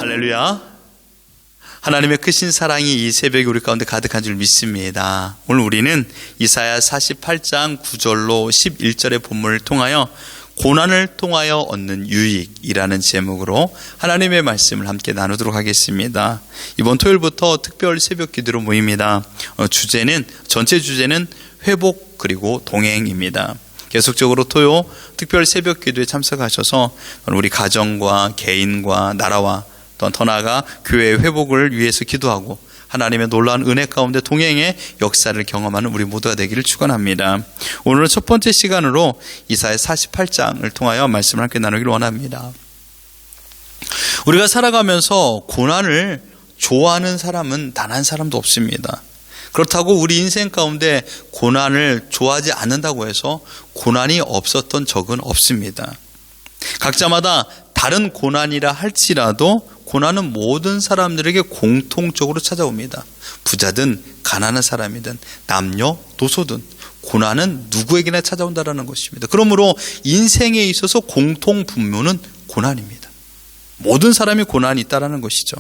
할렐루야. 하나님의 크신 사랑이 이 새벽에 우리 가운데 가득한 줄 믿습니다. 오늘 우리는 이사야 48장 9절로 11절의 본문을 통하여 고난을 통하여 얻는 유익이라는 제목으로 하나님의 말씀을 함께 나누도록 하겠습니다. 이번 토요일부터 특별 새벽 기도로 모입니다. 전체 주제는 회복 그리고 동행입니다. 계속적으로 토요 특별 새벽 기도에 참석하셔서 우리 가정과 개인과 나라와 또 더 나아가 교회의 회복을 위해서 기도하고 하나님의 놀라운 은혜 가운데 동행의 역사를 경험하는 우리 모두가 되기를 축원합니다. 오늘은 첫 번째 시간으로 이사야 48장을 통하여 말씀을 함께 나누기를 원합니다. 우리가 살아가면서 고난을 좋아하는 사람은 단 한 사람도 없습니다. 그렇다고 우리 인생 가운데 고난을 좋아하지 않는다고 해서 고난이 없었던 적은 없습니다. 각자마다 다른 고난이라 할지라도 고난은 모든 사람들에게 공통적으로 찾아옵니다. 부자든 가난한 사람이든 남녀 노소든 고난은 누구에게나 찾아온다는 것입니다. 그러므로 인생에 있어서 공통 분모는 고난입니다. 모든 사람이 고난이 있다는 것이죠.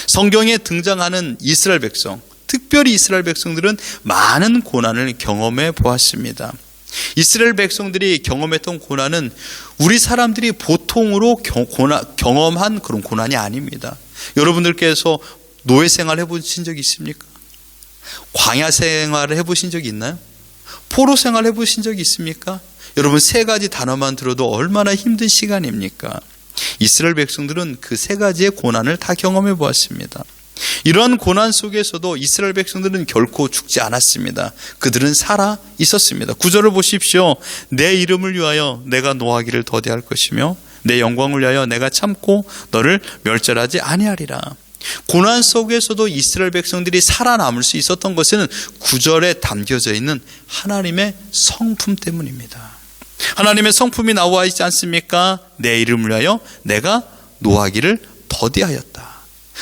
성경에 등장하는 이스라엘 백성, 특별히 이스라엘 백성들은 많은 고난을 경험해 보았습니다. 이스라엘 백성들이 경험했던 고난은 우리 사람들이 보통으로 경험한 그런 고난이 아닙니다. 여러분들께서 노예 생활 해보신 적이 있습니까? 광야 생활을 해보신 적이 있나요? 포로 생활 해보신 적이 있습니까? 여러분 세 가지 단어만 들어도 얼마나 힘든 시간입니까? 이스라엘 백성들은 그 세 가지의 고난을 다 경험해 보았습니다. 이러한 고난 속에서도 이스라엘 백성들은 결코 죽지 않았습니다. 그들은 살아 있었습니다. 9절을 보십시오. 내 이름을 위하여 내가 노하기를 더디할 것이며 내 영광을 위하여 내가 참고 너를 멸절하지 아니하리라. 고난 속에서도 이스라엘 백성들이 살아남을 수 있었던 것은 9절에 담겨져 있는 하나님의 성품 때문입니다. 하나님의 성품이 나와 있지 않습니까? 내 이름을 위하여 내가 노하기를 더디하였다.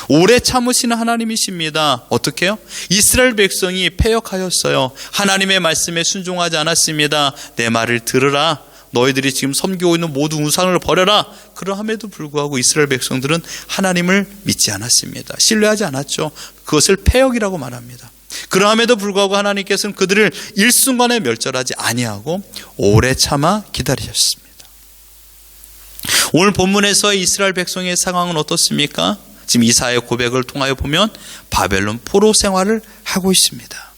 오래 참으시는 하나님이십니다. 어떻게 해요? 이스라엘 백성이 패역하였어요. 하나님의 말씀에 순종하지 않았습니다. 내 말을 들으라. 너희들이 지금 섬기고 있는 모든 우상을 버려라. 그러함에도 불구하고 이스라엘 백성들은 하나님을 믿지 않았습니다. 신뢰하지 않았죠. 그것을 패역이라고 말합니다. 그러함에도 불구하고 하나님께서는 그들을 일순간에 멸절하지 아니하고 오래 참아 기다리셨습니다. 오늘 본문에서의 이스라엘 백성의 상황은 어떻습니까? 지금 이사야의 고백을 통하여 보면 바벨론 포로 생활을 하고 있습니다.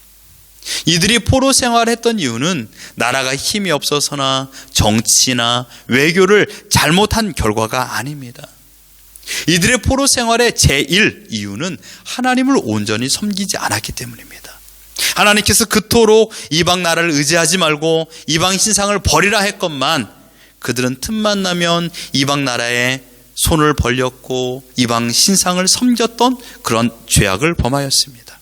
이들이 포로 생활을 했던 이유는 나라가 힘이 없어서나 정치나 외교를 잘못한 결과가 아닙니다. 이들의 포로 생활의 제1 이유는 하나님을 온전히 섬기지 않았기 때문입니다. 하나님께서 그토록 이방 나라를 의지하지 말고 이방 신상을 버리라 했건만 그들은 틈만 나면 이방 나라에 손을 벌렸고 이방 신상을 섬겼던 그런 죄악을 범하였습니다.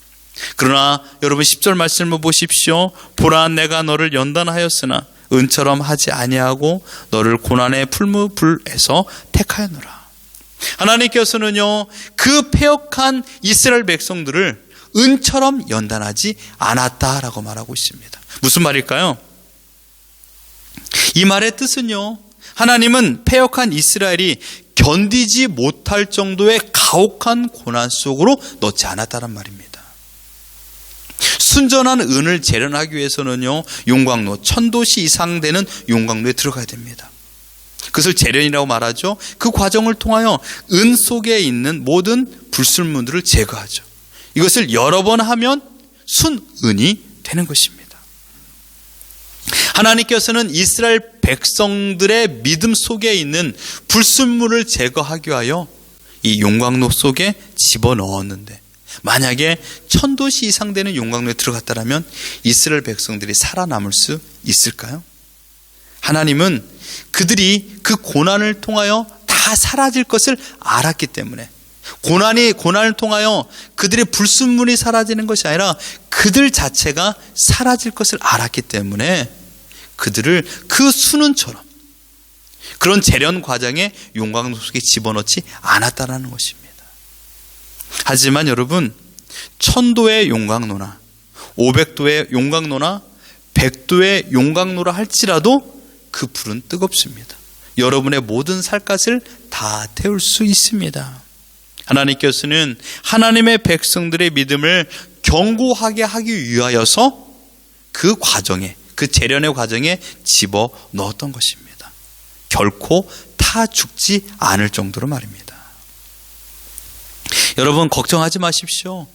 그러나 여러분 10절 말씀을 보십시오. 보라 내가 너를 연단하였으나 은처럼 하지 아니하고 너를 고난의 풀무불에서 택하였노라. 하나님께서는요 그 패역한 이스라엘 백성들을 은처럼 연단하지 않았다라고 말하고 있습니다. 무슨 말일까요? 이 말의 뜻은요 하나님은 패역한 이스라엘이 견디지 못할 정도의 가혹한 고난 속으로 넣지 않았다는 말입니다. 순전한 은을 재련하기 위해서는요 용광로 1000도씨 이상 되는 용광로에 들어가야 됩니다. 그것을 재련이라고 말하죠. 그 과정을 통하여 은 속에 있는 모든 불순물들을 제거하죠. 이것을 여러 번 하면 순은이 되는 것입니다. 하나님께서는 이스라엘 백성들의 믿음 속에 있는 불순물을 제거하기 위하여 이 용광로 속에 집어넣었는데 만약에 1000도씨 이상 되는 용광로에 들어갔다면 이스라엘 백성들이 살아남을 수 있을까요? 하나님은 그들이 그 고난을 통하여 다 사라질 것을 알았기 때문에 고난을 통하여 그들의 불순물이 사라지는 것이 아니라 그들 자체가 사라질 것을 알았기 때문에 그들을 그 순은처럼 그런 재련 과정에 용광로 속에 집어넣지 않았다는 것입니다. 하지만 여러분 1000도의 용광로나 500도의 용광로나 100도의 용광로라 할지라도 그 불은 뜨겁습니다. 여러분의 모든 살갗을 다 태울 수 있습니다. 하나님께서는 하나님의 백성들의 믿음을 견고하게 하기 위하여서 그 과정에, 그 재련의 과정에 집어 넣었던 것입니다. 결코 타 죽지 않을 정도로 말입니다. 여러분, 걱정하지 마십시오.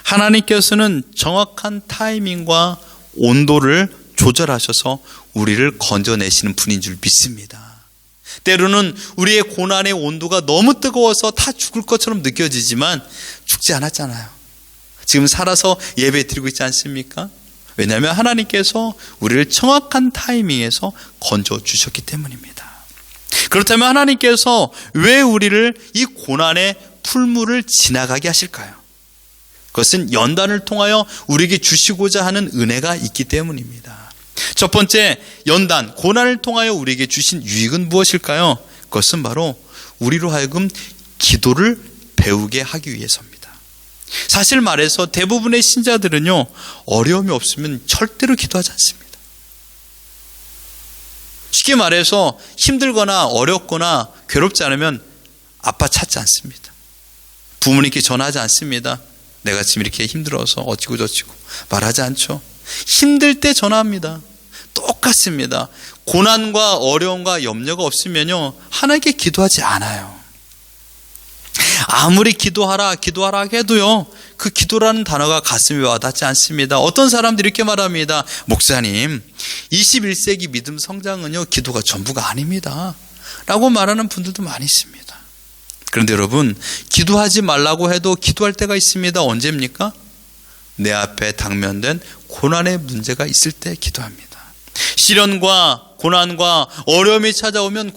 하나님께서는 정확한 타이밍과 온도를 조절하셔서 우리를 건져내시는 분인 줄 믿습니다. 때로는 우리의 고난의 온도가 너무 뜨거워서 다 죽을 것처럼 느껴지지만 죽지 않았잖아요. 지금 살아서 예배 드리고 있지 않습니까? 왜냐하면 하나님께서 우리를 정확한 타이밍에서 건져주셨기 때문입니다. 그렇다면 하나님께서 왜 우리를 이 고난의 풀물을 지나가게 하실까요? 그것은 연단을 통하여 우리에게 주시고자 하는 은혜가 있기 때문입니다. 첫 번째, 연단, 고난을 통하여 우리에게 주신 유익은 무엇일까요? 그것은 바로 우리로 하여금 기도를 배우게 하기 위해서입니다. 사실 말해서 대부분의 신자들은요, 어려움이 없으면 절대로 기도하지 않습니다. 쉽게 말해서 힘들거나 어렵거나 괴롭지 않으면 아빠 찾지 않습니다. 부모님께 전화하지 않습니다. 내가 지금 이렇게 힘들어서 어찌고 저찌고 말하지 않죠. 힘들 때 전화합니다. 똑같습니다. 고난과 어려움과 염려가 없으면요, 하나님께 기도하지 않아요. 아무리 기도하라 해도요, 그 기도라는 단어가 가슴에 와닿지 않습니다. 어떤 사람들이 이렇게 말합니다. 목사님, 21세기 믿음 성장은요, 기도가 전부가 아닙니다 라고 말하는 분들도 많이 있습니다. 그런데 여러분, 기도하지 말라고 해도 기도할 때가 있습니다. 언제입니까? 내 앞에 당면된 고난의 문제가 있을 때 기도합니다. 시련과 고난과 어려움이 찾아오면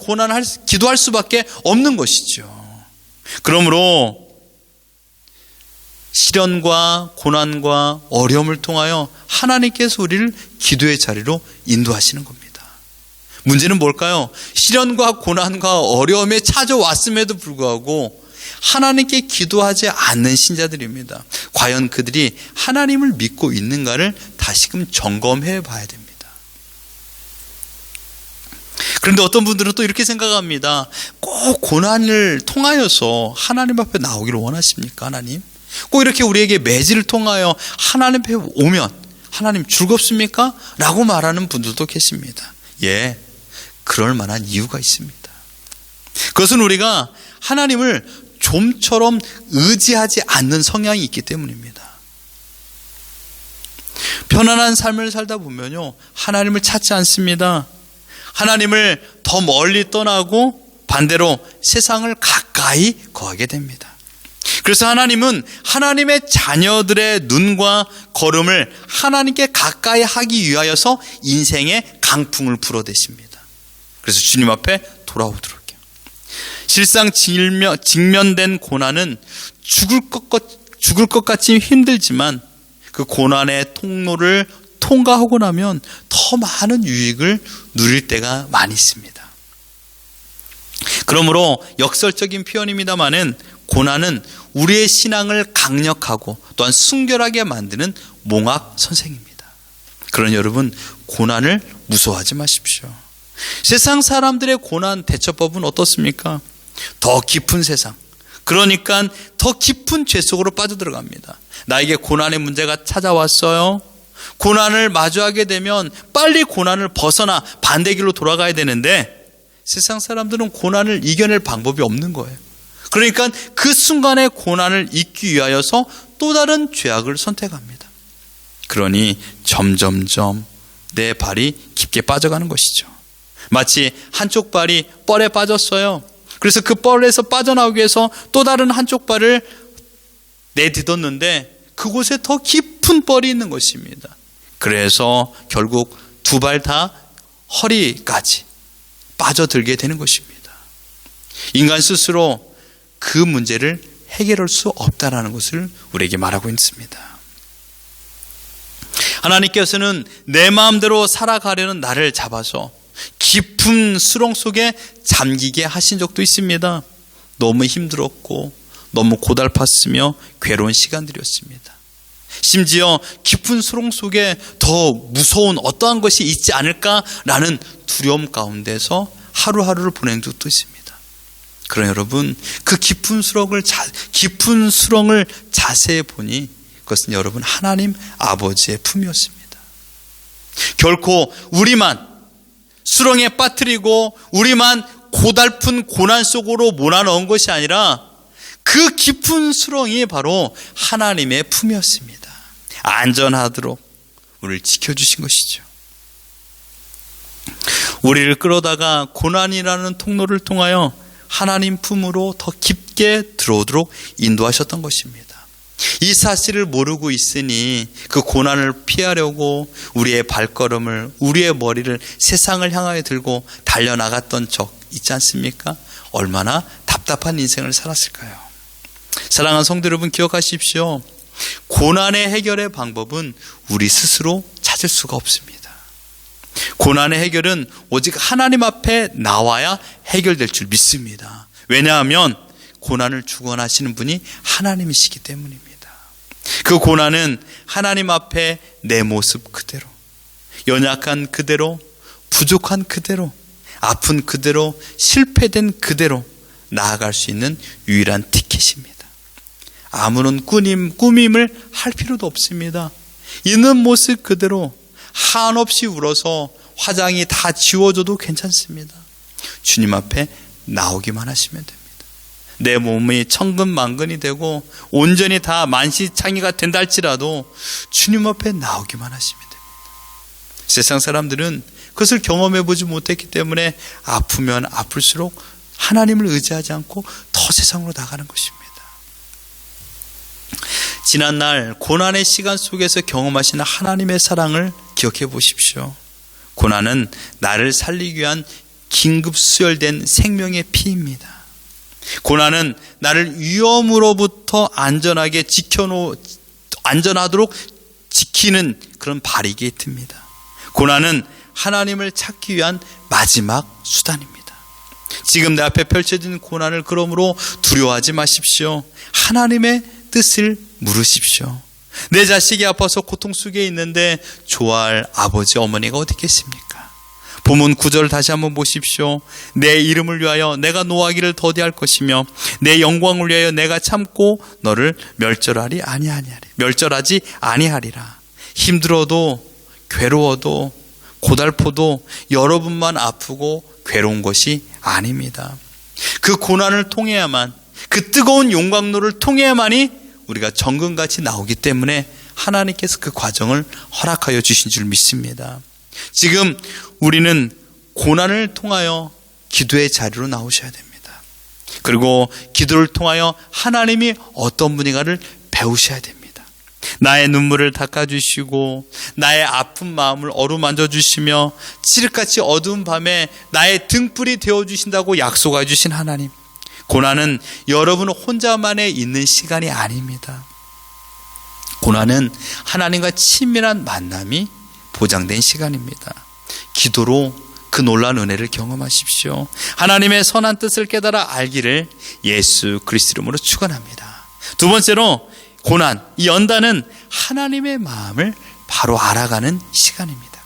기도할 수밖에 없는 것이죠. 그러므로 시련과 고난과 어려움을 통하여 하나님께서 우리를 기도의 자리로 인도하시는 겁니다. 문제는 뭘까요? 시련과 고난과 어려움에 찾아왔음에도 불구하고 하나님께 기도하지 않는 신자들입니다. 과연 그들이 하나님을 믿고 있는가를 다시금 점검해 봐야 됩니다. 그런데 어떤 분들은 또 이렇게 생각합니다. 꼭 고난을 통하여서 하나님 앞에 나오기를 원하십니까? 하나님? 꼭 이렇게 우리에게 매질을 통하여 하나님 앞에 오면 하나님 즐겁습니까? 라고 말하는 분들도 계십니다. 예, 그럴 만한 이유가 있습니다. 그것은 우리가 하나님을 좀처럼 의지하지 않는 성향이 있기 때문입니다. 편안한 삶을 살다 보면요, 하나님을 찾지 않습니다. 하나님을 더 멀리 떠나고 반대로 세상을 가까이 거하게 됩니다. 그래서 하나님은 하나님의 자녀들의 눈과 걸음을 하나님께 가까이 하기 위하여서 인생의 강풍을 불어대십니다. 그래서 주님 앞에 돌아오도록 해요. 실상 직면된 고난은 죽을 것 같이 힘들지만 그 고난의 통로를 통과하고 나면 더 많은 유익을 누릴 때가 많이 있습니다. 그러므로 역설적인 표현입니다마는 고난은 우리의 신앙을 강력하고 또한 순결하게 만드는 몽학 선생입니다. 그러니 여러분, 고난을 무서워하지 마십시오. 세상 사람들의 고난 대처법은 어떻습니까? 더 깊은 세상, 그러니까 더 깊은 죄 속으로 빠져들어갑니다. 나에게 고난의 문제가 찾아왔어요. 고난을 마주하게 되면 빨리 고난을 벗어나 반대길로 돌아가야 되는데 세상 사람들은 고난을 이겨낼 방법이 없는 거예요. 그러니까 그 순간에 고난을 잊기 위하여서 또 다른 죄악을 선택합니다. 그러니 점점점 내 발이 깊게 빠져가는 것이죠. 마치 한쪽 발이 뻘에 빠졌어요. 그래서 그 뻘에서 빠져나오기 위해서 또 다른 한쪽 발을 내딛었는데 그곳에 더 깊은 뻘이 있는 것입니다. 그래서 결국 두 발 다 허리까지 빠져들게 되는 것입니다. 인간 스스로 그 문제를 해결할 수 없다라는 것을 우리에게 말하고 있습니다. 하나님께서는 내 마음대로 살아가려는 나를 잡아서 깊은 수렁 속에 잠기게 하신 적도 있습니다. 너무 힘들었고 너무 고달팠으며 괴로운 시간들이었습니다. 심지어 깊은 수렁 속에 더 무서운 어떠한 것이 있지 않을까라는 두려움 가운데서 하루하루를 보낸 적도 있습니다. 그러나 여러분, 그 깊은 수렁을 자세히 보니 그것은 여러분 하나님 아버지의 품이었습니다. 결코 우리만 수렁에 빠뜨리고 우리만 고달픈 고난 속으로 몰아넣은 것이 아니라 그 깊은 수렁이 바로 하나님의 품이었습니다. 안전하도록 우리를 지켜주신 것이죠. 우리를 끌어다가 고난이라는 통로를 통하여 하나님 품으로 더 깊게 들어오도록 인도하셨던 것입니다. 이 사실을 모르고 있으니 그 고난을 피하려고 우리의 발걸음을, 우리의 머리를 세상을 향하여 들고 달려나갔던 적 있지 않습니까? 얼마나 답답한 인생을 살았을까요? 사랑하는 성도 여러분, 기억하십시오. 고난의 해결의 방법은 우리 스스로 찾을 수가 없습니다. 고난의 해결은 오직 하나님 앞에 나와야 해결될 줄 믿습니다. 왜냐하면 고난을 주관하시는 분이 하나님이시기 때문입니다. 그 고난은 하나님 앞에 내 모습 그대로, 연약한 그대로, 부족한 그대로, 아픈 그대로, 실패된 그대로 나아갈 수 있는 유일한 티켓입니다. 아무런 꾸밈을 할 필요도 없습니다. 있는 모습 그대로 한없이 울어서 화장이 다 지워져도 괜찮습니다. 주님 앞에 나오기만 하시면 됩니다. 내 몸이 천근만근이 되고 온전히 다 만시창이가 된다 할지라도 주님 앞에 나오기만 하시면 됩니다. 세상 사람들은 그것을 경험해 보지 못했기 때문에 아프면 아플수록 하나님을 의지하지 않고 더 세상으로 나가는 것입니다. 지난날 고난의 시간 속에서 경험하시는 하나님의 사랑을 기억해 보십시오. 고난은 나를 살리기 위한 긴급 수혈된 생명의 피입니다. 고난은 나를 위험으로부터 안전하도록 지키는 그런 바리게이트입니다. 고난은 하나님을 찾기 위한 마지막 수단입니다. 지금 내 앞에 펼쳐진 고난을 그러므로 두려워하지 마십시오. 하나님의 뜻을 물으십시오. 내 자식이 아파서 고통 속에 있는데 좋아할 아버지 어머니가 어디 계십니까? 본문 9절 다시 한번 보십시오. 내 이름을 위하여 내가 노하기를 더디할 것이며 내 영광을 위하여 내가 참고 너를 멸절하지 아니하리라. 힘들어도 괴로워도 고달퍼도 여러분만 아프고 괴로운 것이 아닙니다. 그 고난을 통해야만, 그 뜨거운 용광로를 통해야만이 우리가 정금같이 나오기 때문에 하나님께서 그 과정을 허락하여 주신 줄 믿습니다. 지금 우리는 고난을 통하여 기도의 자리로 나오셔야 됩니다. 그리고 기도를 통하여 하나님이 어떤 분인가를 배우셔야 됩니다. 나의 눈물을 닦아주시고 나의 아픈 마음을 어루만져 주시며 칠흑같이 어두운 밤에 나의 등불이 되어주신다고 약속해 주신 하나님. 고난은 여러분 혼자만에 있는 시간이 아닙니다. 고난은 하나님과 친밀한 만남이 보장된 시간입니다. 기도로 그 놀라운 은혜를 경험하십시오. 하나님의 선한 뜻을 깨달아 알기를 예수 그리스도 이름으로 축원합니다. 두 번째로 고난, 이 연단은 하나님의 마음을 바로 알아가는 시간입니다.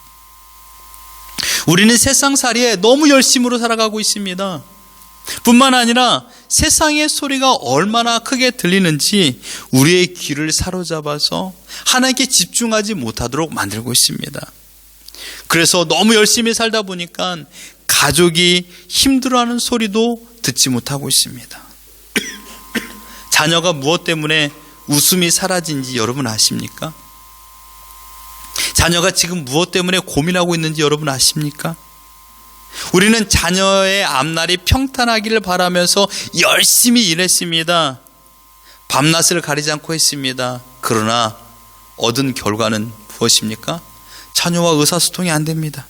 우리는 세상살이에 너무 열심으로 살아가고 있습니다. 뿐만 아니라 세상의 소리가 얼마나 크게 들리는지 우리의 귀를 사로잡아서 하나님께 집중하지 못하도록 만들고 있습니다. 그래서 너무 열심히 살다 보니까 가족이 힘들어하는 소리도 듣지 못하고 있습니다. 자녀가 무엇 때문에 웃음이 사라진지 여러분 아십니까? 자녀가 지금 무엇 때문에 고민하고 있는지 여러분 아십니까? 우리는 자녀의 앞날이 평탄하기를 바라면서 열심히 일했습니다. 밤낮을 가리지 않고 했습니다. 그러나 얻은 결과는 무엇입니까? 자녀와 의사소통이 안 됩니다.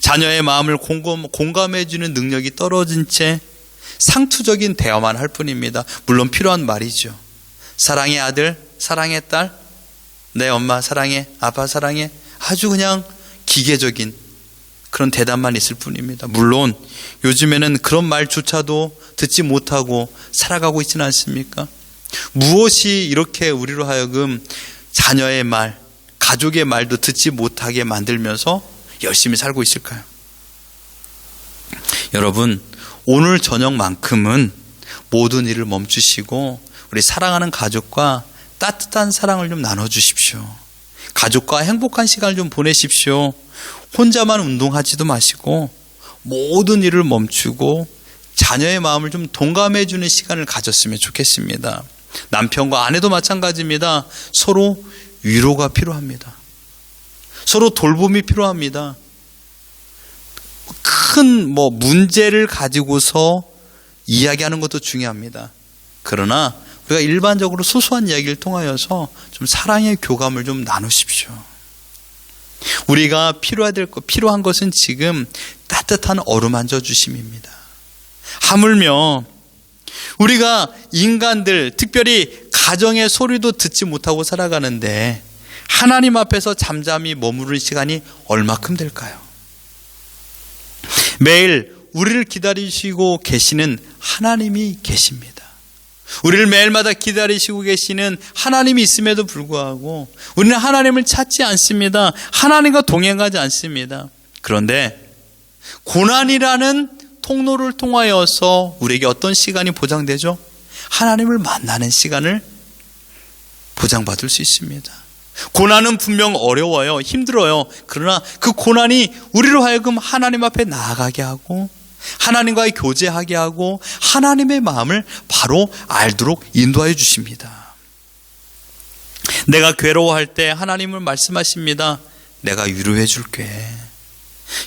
자녀의 마음을 공감해주는 능력이 떨어진 채 상투적인 대화만 할 뿐입니다. 물론 필요한 말이죠. 사랑해 아들, 사랑해 딸, 내 엄마 사랑해, 아빠 사랑해, 아주 그냥 기계적인 그런 대답만 있을 뿐입니다. 물론 요즘에는 그런 말조차도 듣지 못하고 살아가고 있지는 않습니까? 무엇이 이렇게 우리로 하여금 자녀의 말, 가족의 말도 듣지 못하게 만들면서 열심히 살고 있을까요? 여러분, 오늘 저녁만큼은 모든 일을 멈추시고 우리 사랑하는 가족과 따뜻한 사랑을 좀 나눠주십시오. 가족과 행복한 시간을 좀 보내십시오. 혼자만 운동하지도 마시고 모든 일을 멈추고 자녀의 마음을 좀 동감해 주는 시간을 가졌으면 좋겠습니다. 남편과 아내도 마찬가지입니다. 서로 위로가 필요합니다. 서로 돌봄이 필요합니다. 큰 문제를 가지고서 이야기하는 것도 중요합니다. 그러나 우리가 일반적으로 소소한 이야기를 통하여서 좀 사랑의 교감을 좀 나누십시오. 우리가 필요한 것은 지금 따뜻한 어루만져 주심입니다. 하물며 우리가 인간들, 특별히 가정의 소리도 듣지 못하고 살아가는데 하나님 앞에서 잠잠히 머무르는 시간이 얼마큼 될까요? 매일 우리를 기다리시고 계시는 하나님이 계십니다. 우리를 매일마다 기다리시고 계시는 하나님이 있음에도 불구하고 우리는 하나님을 찾지 않습니다. 하나님과 동행하지 않습니다. 그런데 고난이라는 통로를 통하여서 우리에게 어떤 시간이 보장되죠? 하나님을 만나는 시간을 보장받을 수 있습니다. 고난은 분명 어려워요. 힘들어요. 그러나 그 고난이 우리로 하여금 하나님 앞에 나아가게 하고 하나님과의 교제하게 하고 하나님의 마음을 바로 알도록 인도하여 주십니다. 내가 괴로워할 때 하나님은 말씀하십니다. 내가 위로해 줄게.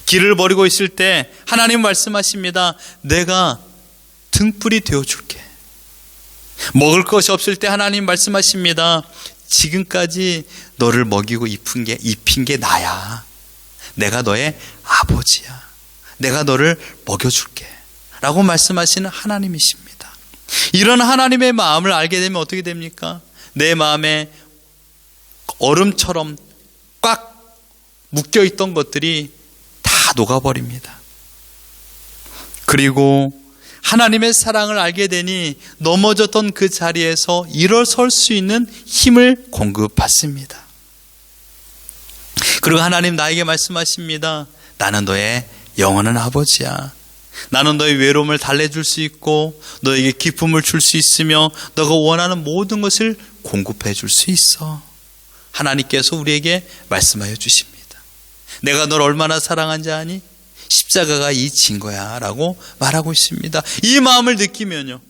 길을 버리고 있을 때 하나님 말씀하십니다. 내가 등불이 되어 줄게. 먹을 것이 없을 때 하나님 말씀하십니다. 지금까지 너를 먹이고 입힌 게 나야. 내가 너의 아버지야. 내가 너를 먹여줄게 라고 말씀하시는 하나님이십니다. 이런 하나님의 마음을 알게 되면 어떻게 됩니까? 내 마음에 얼음처럼 꽉 묶여있던 것들이 다 녹아버립니다. 그리고 하나님의 사랑을 알게 되니 넘어졌던 그 자리에서 일어설 수 있는 힘을 공급받습니다. 그리고 하나님 나에게 말씀하십니다. 나는 너의 영원한 아버지야. 나는 너의 외로움을 달래줄 수 있고 너에게 기쁨을 줄 수 있으며 너가 원하는 모든 것을 공급해 줄 수 있어. 하나님께서 우리에게 말씀하여 주십니다. 내가 널 얼마나 사랑한지 아니? 십자가가 이 증거야 라고 말하고 있습니다. 이 마음을 느끼면요,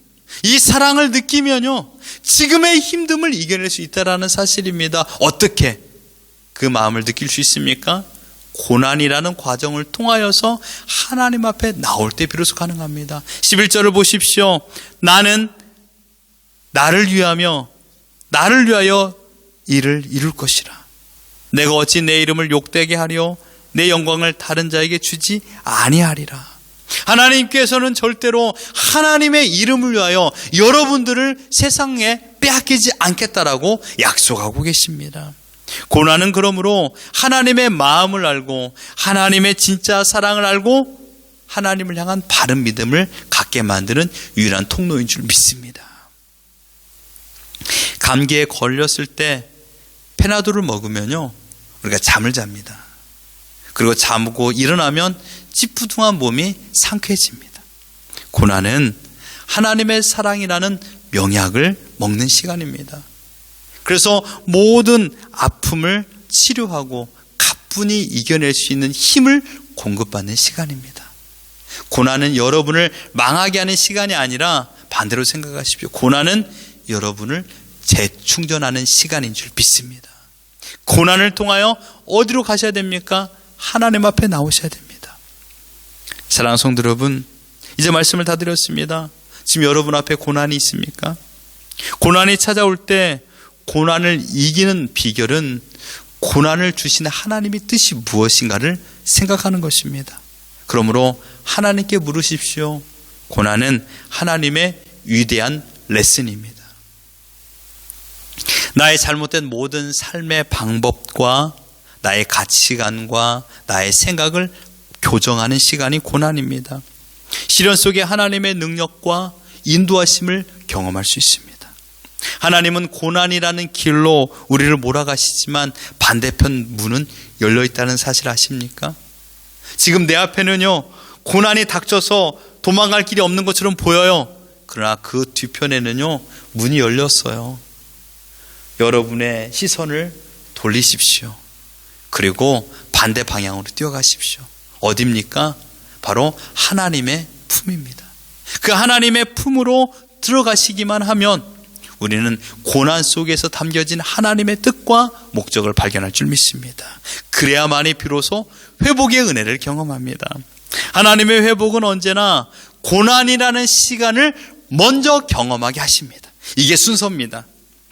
이 사랑을 느끼면요, 지금의 힘듦을 이겨낼 수 있다는 사실입니다. 어떻게 그 마음을 느낄 수 있습니까? 고난이라는 과정을 통하여서 하나님 앞에 나올 때 비로소 가능합니다. 11절을 보십시오. 나는 나를 위하여 일을 이룰 것이라. 내가 어찌 내 이름을 욕되게 하려 내 영광을 다른 자에게 주지 아니하리라. 하나님께서는 절대로 하나님의 이름을 위하여 여러분들을 세상에 빼앗기지 않겠다라고 약속하고 계십니다. 고난은 그러므로 하나님의 마음을 알고 하나님의 진짜 사랑을 알고 하나님을 향한 바른 믿음을 갖게 만드는 유일한 통로인 줄 믿습니다. 감기에 걸렸을 때 페나돌을 먹으면요, 우리가 잠을 잡니다. 그리고 자고 일어나면 찌뿌둥한 몸이 상쾌해집니다. 고난은 하나님의 사랑이라는 명약을 먹는 시간입니다. 그래서 모든 아픔을 치료하고 가뿐히 이겨낼 수 있는 힘을 공급받는 시간입니다. 고난은 여러분을 망하게 하는 시간이 아니라 반대로 생각하십시오. 고난은 여러분을 재충전하는 시간인 줄 믿습니다. 고난을 통하여 어디로 가셔야 됩니까? 하나님 앞에 나오셔야 됩니다. 사랑하는 성도 여러분, 이제 말씀을 다 드렸습니다. 지금 여러분 앞에 고난이 있습니까? 고난이 찾아올 때 고난을 이기는 비결은 고난을 주시는 하나님의 뜻이 무엇인가를 생각하는 것입니다. 그러므로 하나님께 물으십시오. 고난은 하나님의 위대한 레슨입니다. 나의 잘못된 모든 삶의 방법과 나의 가치관과 나의 생각을 교정하는 시간이 고난입니다. 시련 속에 하나님의 능력과 인도하심을 경험할 수 있습니다. 하나님은 고난이라는 길로 우리를 몰아가시지만 반대편 문은 열려 있다는 사실 아십니까? 지금 내 앞에는요, 고난이 닥쳐서 도망갈 길이 없는 것처럼 보여요. 그러나 그 뒤편에는요, 문이 열렸어요. 여러분의 시선을 돌리십시오. 그리고 반대 방향으로 뛰어가십시오. 어디입니까? 바로 하나님의 품입니다. 그 하나님의 품으로 들어가시기만 하면 우리는 고난 속에서 담겨진 하나님의 뜻과 목적을 발견할 줄 믿습니다. 그래야만이 비로소 회복의 은혜를 경험합니다. 하나님의 회복은 언제나 고난이라는 시간을 먼저 경험하게 하십니다. 이게 순서입니다.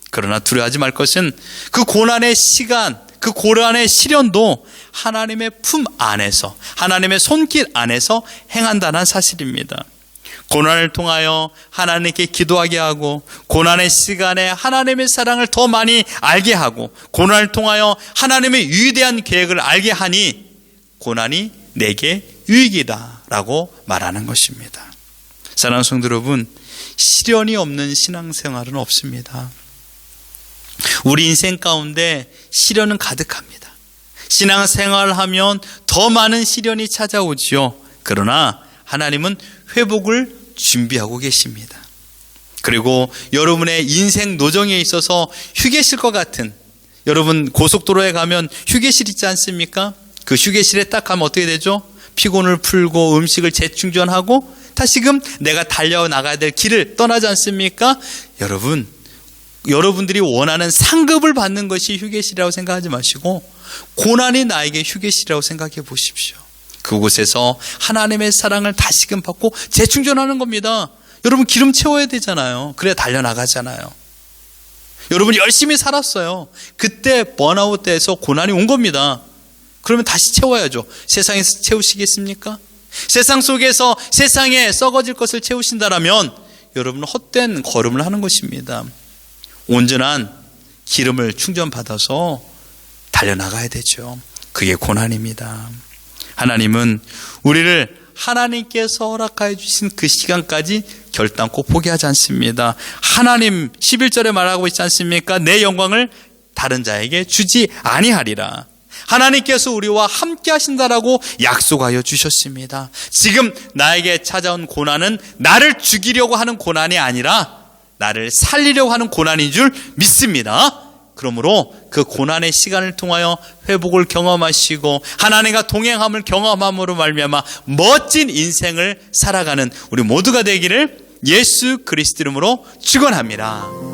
그러나 두려워하지 말 것은 그 고난의 시간, 그 고난의 시련도 하나님의 품 안에서, 하나님의 손길 안에서 행한다는 사실입니다. 고난을 통하여 하나님께 기도하게 하고, 고난의 시간에 하나님의 사랑을 더 많이 알게 하고, 고난을 통하여 하나님의 위대한 계획을 알게 하니 고난이 내게 유익이다 라고 말하는 것입니다. 사랑하는 성도 여러분, 시련이 없는 신앙생활은 없습니다. 우리 인생 가운데 시련은 가득합니다. 신앙생활을 하면 더 많은 시련이 찾아오지요. 그러나 하나님은 회복을 준비하고 계십니다. 그리고 여러분의 인생 노정에 있어서 휴게실과 같은, 여러분 고속도로에 가면 휴게실 있지 않습니까? 그 휴게실에 딱 가면 어떻게 되죠? 피곤을 풀고 음식을 재충전하고 다시금 내가 달려나가야 될 길을 떠나지 않습니까? 여러분들이 원하는 상급을 받는 것이 휴게실이라고 생각하지 마시고 고난이 나에게 휴게실이라고 생각해 보십시오. 그곳에서 하나님의 사랑을 다시금 받고 재충전하는 겁니다. 여러분 기름 채워야 되잖아요. 그래야 달려나가잖아요. 여러분 열심히 살았어요. 그때 번아웃 때에서 고난이 온 겁니다. 그러면 다시 채워야죠. 세상에서 채우시겠습니까? 세상 속에서 세상에 썩어질 것을 채우신다라면 여러분은 헛된 걸음을 하는 것입니다. 온전한 기름을 충전받아서 달려나가야 되죠. 그게 고난입니다. 하나님은 우리를 하나님께서 허락하여 주신 그 시간까지 결단코 포기하지 않습니다. 하나님 11절에 말하고 있지 않습니까? 내 영광을 다른 자에게 주지 아니하리라. 하나님께서 우리와 함께 하신다라고 약속하여 주셨습니다. 지금 나에게 찾아온 고난은 나를 죽이려고 하는 고난이 아니라 나를 살리려고 하는 고난인 줄 믿습니다. 그러므로 그 고난의 시간을 통하여 회복을 경험하시고 하나님과 동행함을 경험함으로 말미암아 멋진 인생을 살아가는 우리 모두가 되기를 예수 그리스도 이름으로 축원합니다.